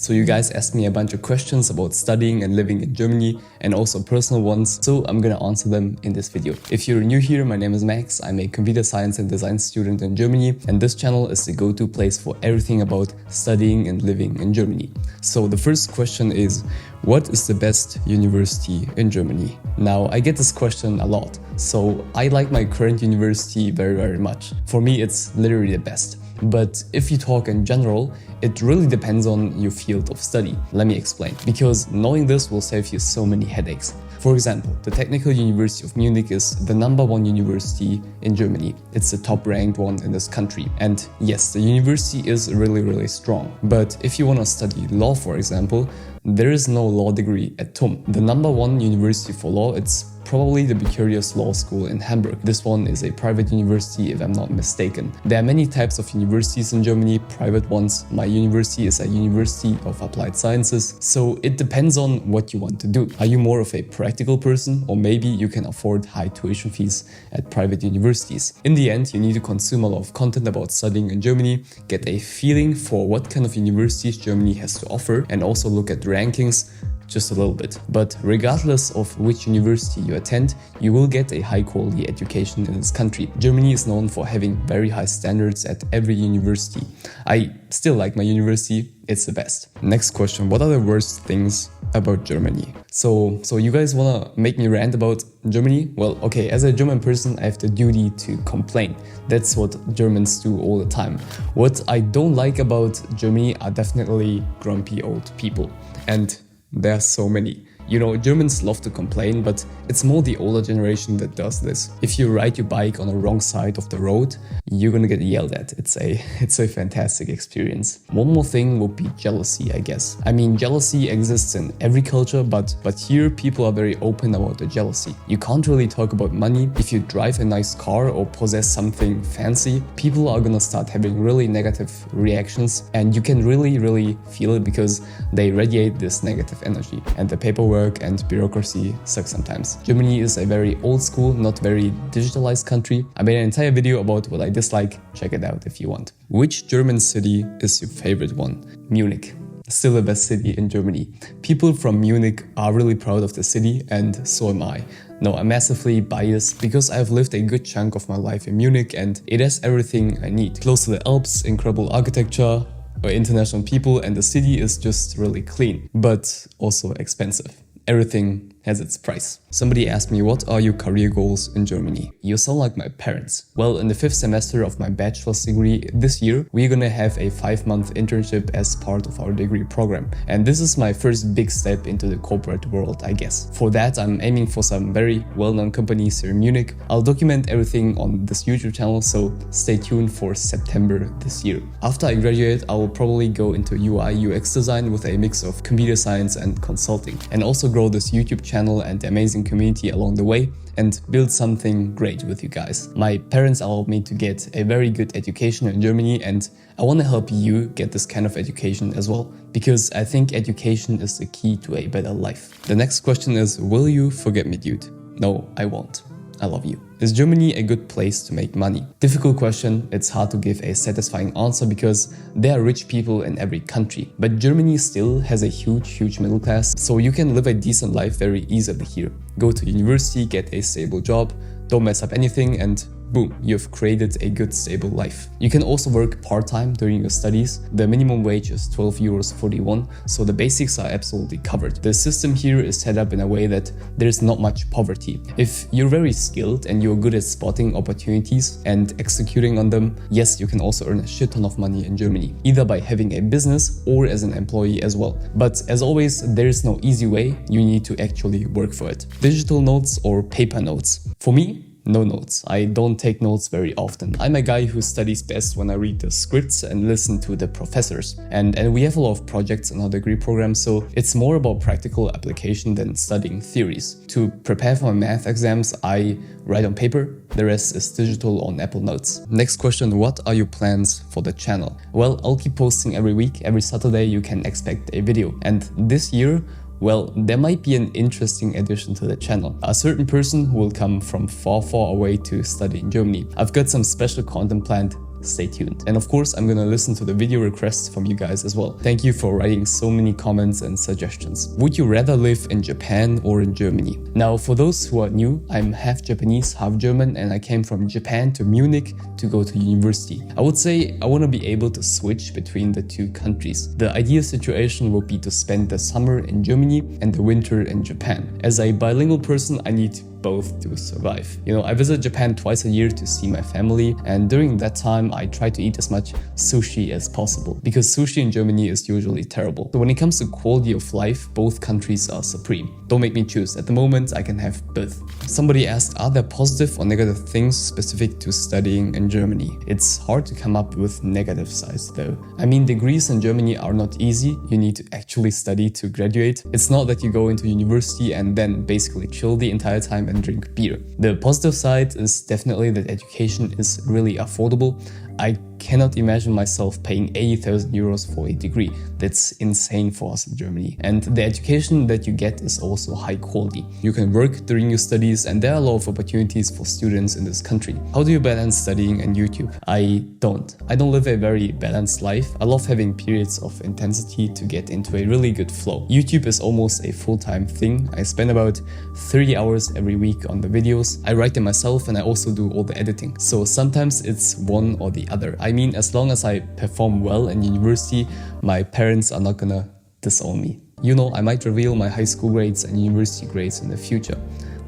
So you guys asked me a bunch of questions about studying and living in Germany and also personal ones, so I'm gonna answer them in this video. If you're new here, my name is Max, I'm a computer science and design student in Germany, and this channel is the go-to place for everything about studying and living in Germany. So the first question is, what is the best university in Germany? Now, I get this question a lot, so I like my current university very much. For me, it's literally the best. But if you talk in general, it really depends on your field of study. Let me explain. Because knowing this will save you so many headaches. For example, the Technical University of Munich is the #1 university in Germany. It's the top ranked one in this country. And yes, the university is really strong. But if you want to study law, for example, there is no law degree at TUM. The #1 university for law, it's probably the Bucerius Law School in Hamburg. This one is a private university if I'm not mistaken. There are many types of universities in Germany, private ones. My university is a University of Applied Sciences, so it depends on what you want to do. Are you more of a practical person, or maybe you can afford high tuition fees at private universities? In the end, you need to consume a lot of content about studying in Germany, get a feeling for what kind of universities Germany has to offer, and also look at rankings just a little bit. But regardless of which university you attend, you will get a high quality education in this country. Germany is known for having very high standards at every university. I still like my university, it's the best. Next question, what are the worst things about Germany? So you guys wanna make me rant about Germany? Well, okay, as a German person, I have the duty to complain. That's what Germans do all the time. What I don't like about Germany are definitely grumpy old people. And there are so many. You know, Germans love to complain, but it's more the older generation that does this. If you ride your bike on the wrong side of the road, you're gonna get yelled at. It's a fantastic experience. One more thing would be jealousy, I guess. I mean, jealousy exists in every culture, but here people are very open about the jealousy. You can't really talk about money. If you drive a nice car or possess something fancy, people are gonna start having really negative reactions, and you can really feel it because they radiate this negative energy. And the paperwork and bureaucracy sucks sometimes. Germany is a very old school, not very digitalized country. I made an entire video about what I dislike. Check it out if you want. Which German city is your favorite one? Munich. Still the best city in Germany. People from Munich are really proud of the city, and so am I. No, I'm massively biased because I've lived a good chunk of my life in Munich and it has everything I need. Close to the Alps, incredible architecture, international people, and the city is just really clean, but also expensive. Everything has its price. Somebody asked me, what are your career goals in Germany? You sound like my parents. Well, in the 5th semester of my bachelor's degree this year, we're gonna have a 5-month internship as part of our degree program. And this is my first big step into the corporate world, I guess. For that, I'm aiming for some very well-known companies here in Munich. I'll document everything on this YouTube channel, so stay tuned for September this year. After I graduate, I will probably go into UI UX design with a mix of computer science and consulting, and also grow this YouTube channel and the amazing community along the way and build something great with you guys. My parents allowed me to get a very good education in Germany, and I want to help you get this kind of education as well, because I think education is the key to a better life. The next question is, will you forget me, dude? No, I won't. I love you. Is Germany a good place to make money? Difficult question. It's hard to give a satisfying answer because there are rich people in every country. But Germany still has a huge middle class, so you can live a decent life very easily here. Go to university, get a stable job, don't mess up anything, and boom, you've created a good stable life. You can also work part-time during your studies. The minimum wage is 12.41 euros, so the basics are absolutely covered. The system here is set up in a way that there's not much poverty. If you're very skilled and you're good at spotting opportunities and executing on them, yes, you can also earn a shit ton of money in Germany, either by having a business or as an employee as well. But as always, there is no easy way. You need to actually work for it. Digital notes or paper notes? For me, no notes. I don't take notes very often. I'm a guy who studies best when I read the scripts and listen to the professors. And we have a lot of projects in our degree program, so it's more about practical application than studying theories. To prepare for my math exams, I write on paper. The rest is digital on Apple Notes. Next question, what are your plans for the channel? Well, I'll keep posting every week. Every Saturday you can expect a video. And this year, well, there might be an interesting addition to the channel. A certain person who will come from far away to study in Germany. I've got some special content planned stay tuned. And of course, I'm gonna listen to the video requests from you guys as well. Thank you for writing so many comments and suggestions. Would you rather live in Japan or in Germany? Now, for those who are new, I'm half Japanese, half German, and I came from Japan to Munich to go to university. I would say I want to be able to switch between the two countries. The ideal situation would be to spend the summer in Germany and the winter in Japan. As a bilingual person, I need both to survive. You know, I visit Japan twice a year to see my family, and during that time I try to eat as much sushi as possible, because sushi in Germany is usually terrible. So when it comes to quality of life, both countries are supreme. Don't make me choose. At the moment, I can have both. Somebody asked, are there positive or negative things specific to studying in Germany? It's hard to come up with negative sides though. I mean, degrees in Germany are not easy. You need to actually study to graduate. It's not that you go into university and then basically chill the entire time and drink beer. The positive side is definitely that education is really affordable. I cannot imagine myself paying 80,000 euros for a degree. That's insane for us in Germany. And the education that you get is also high quality. You can work during your studies, and there are a lot of opportunities for students in this country. How do you balance studying and YouTube? I don't live a very balanced life. I love having periods of intensity to get into a really good flow. YouTube is almost a full-time thing. I spend about 30 hours every week on the videos. I write them myself, and I also do all the editing. So sometimes it's one or the other. I mean, as long as I perform well in university, my parents are not gonna disown me. You know, I might reveal my high school grades and university grades in the future.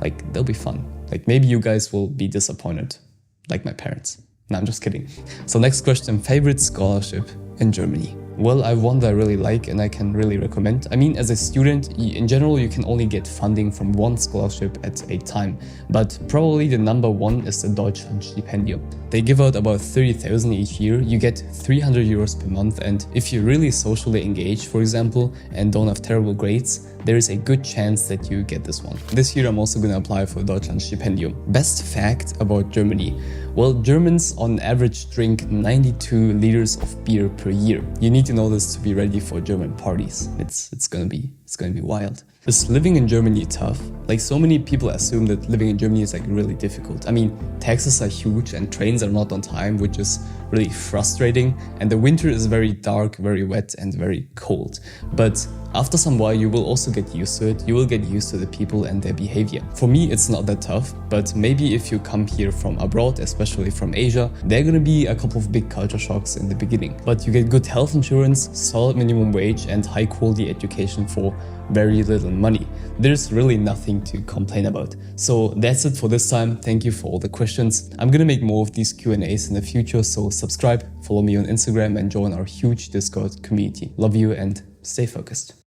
Like, they'll be fun. Like, maybe you guys will be disappointed, like my parents. No, I'm just kidding. So next question, favorite scholarship in Germany? Well, I have one that I really like and I can really recommend. I mean, as a student, in general, you can only get funding from one scholarship at a time. But probably the number one is the Deutschlandstipendium. They give out about 30,000 each year. You get 300 euros per month. And if you're really socially engaged, for example, and don't have terrible grades, there is a good chance that you get this one. This year, I'm also going to apply for Deutschlandstipendium. Best fact about Germany. Well, Germans on average drink 92 liters of beer per year. You need to know this to be ready for German parties. It's gonna be wild. Is living in Germany tough? Like, so many people assume that living in Germany is like really difficult. I mean, taxes are huge and trains are not on time, which is really frustrating. And the winter is very dark, very wet and very cold. But after some while, you will also get used to it. You will get used to the people and their behavior. For me, it's not that tough, but maybe if you come here from abroad, especially from Asia, there are gonna be a couple of big culture shocks in the beginning. But you get good health insurance, solid minimum wage and high quality education for very little money. There's really nothing to complain about. So that's it for this time. Thank you for all the questions. I'm gonna make more of these Q&As in the future, so subscribe, follow me on Instagram and join our huge Discord community. Love you and stay focused.